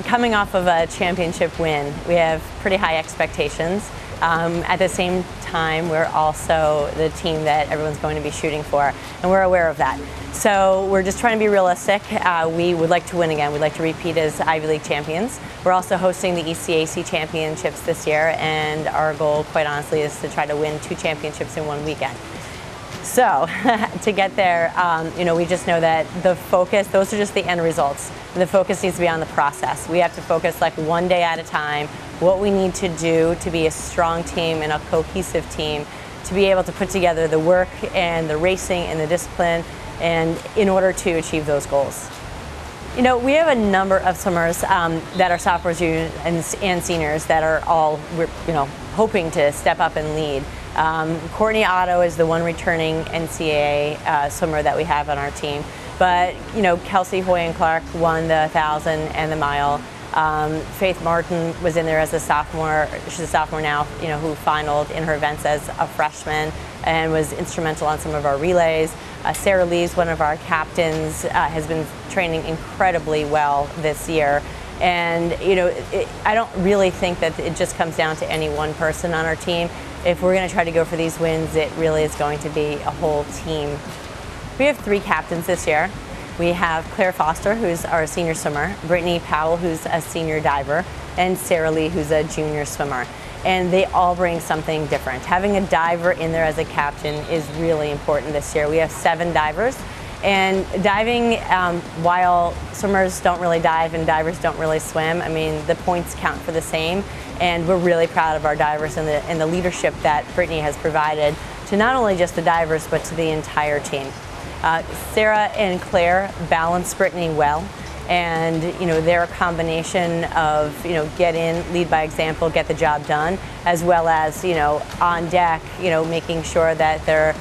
coming off of a championship win, we have pretty high expectations. At the same time, we're also the team that everyone's going to be shooting for, and we're aware of that. So we're just trying to be realistic. We would like to win again. We'd like to repeat as Ivy League champions. We're also hosting the ECAC championships this year, and our goal, quite honestly, is to try to win 2 championships in one weekend. So to get there, we just know that the focus, those are just the end results. The focus needs to be on the process. We have to focus like one day at a time, what we need to do to be a strong team and a cohesive team, to be able to put together the work and the racing and the discipline, and in order to achieve those goals. We have a number of swimmers that are sophomores and seniors that are all, hoping to step up and lead. Courtney Otto is the one returning NCAA swimmer that we have on our team. But, Kelsey Hoy Clark won the 1,000 and the mile. Faith Martin was in there as a sophomore. She's a sophomore now, who finaled in her events as a freshman and was instrumental on some of our relays. Sarah Lee's one of our captains, has been training incredibly well this year. And, I don't really think that it just comes down to any one person on our team. If we're going to try to go for these wins, it really is going to be a whole team. We have 3 captains this year. We have Claire Foster, who's our senior swimmer, Brittany Powell, who's a senior diver, and Sarah Lee, who's a junior swimmer. And they all bring something different. Having a diver in there as a captain is really important this year. We have 7 divers. And diving, while swimmers don't really dive and divers don't really swim, the points count for the same. And we're really proud of our divers and the leadership that Brittany has provided to not only just the divers, but to the entire team. Sarah and Claire balance Brittany well. And they're a combination of get in, lead by example, get the job done, as well as on deck, making sure that they're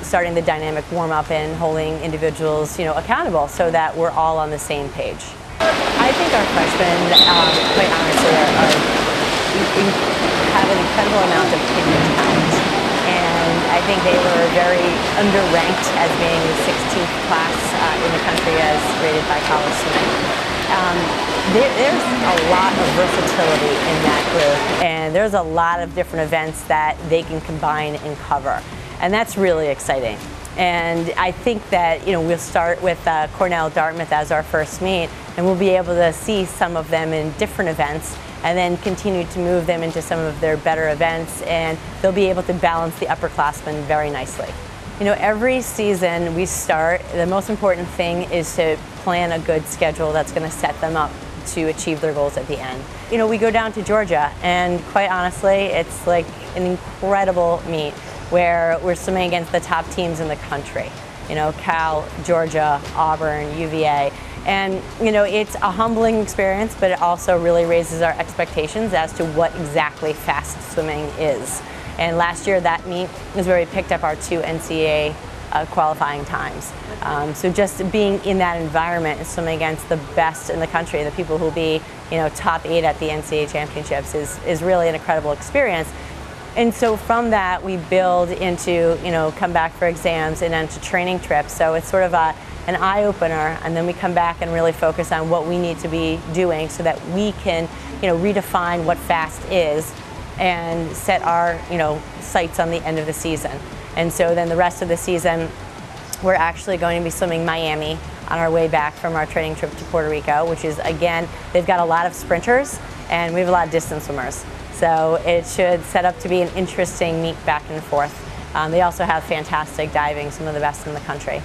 starting the dynamic warm-up and holding individuals accountable so that we're all on the same page. I think our freshmen, quite honestly, have an incredible amount of hidden talent. And I think they were very underranked as being the 16th class in the country as rated by College Swimming. There's a lot of versatility in that group, and there's a lot of different events that they can combine and cover. And that's really exciting. And I think that we'll start with Cornell Dartmouth as our first meet, and we'll be able to see some of them in different events and then continue to move them into some of their better events, and they'll be able to balance the upperclassmen very nicely. Every season we start, the most important thing is to plan a good schedule that's going to set them up to achieve their goals at the end. We go down to Georgia, and quite honestly, it's like an incredible meet where we're swimming against the top teams in the country. Cal, Georgia, Auburn, UVA. And it's a humbling experience, but it also really raises our expectations as to what exactly fast swimming is. And last year that meet was where we picked up our 2 NCAA qualifying times. So just being in that environment and swimming against the best in the country, the people who will be top 8 at the NCAA championships is really an incredible experience. And so from that we build into come back for exams and then to training trips. So it's sort of an eye-opener, and then we come back and really focus on what we need to be doing so that we can redefine what fast is and set our sights on the end of the season. And so then the rest of the season we're actually going to be swimming Miami on our way back from our training trip to Puerto Rico, which is, again, they've got a lot of sprinters and we have a lot of distance swimmers. So it should set up to be an interesting meet back and forth. They also have fantastic diving, some of the best in the country.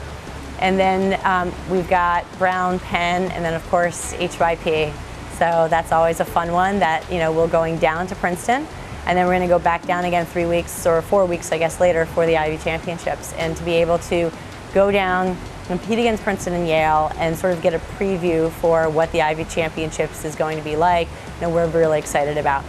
And then we've got Brown, Penn, and then of course HYP. So that's always a fun one that we're going down to Princeton, and then we're going to go back down again 3 weeks or 4 weeks, I guess, later for the Ivy Championships. And to be able to go down, compete against Princeton and Yale, and sort of get a preview for what the Ivy Championships is going to be like, we're really excited about.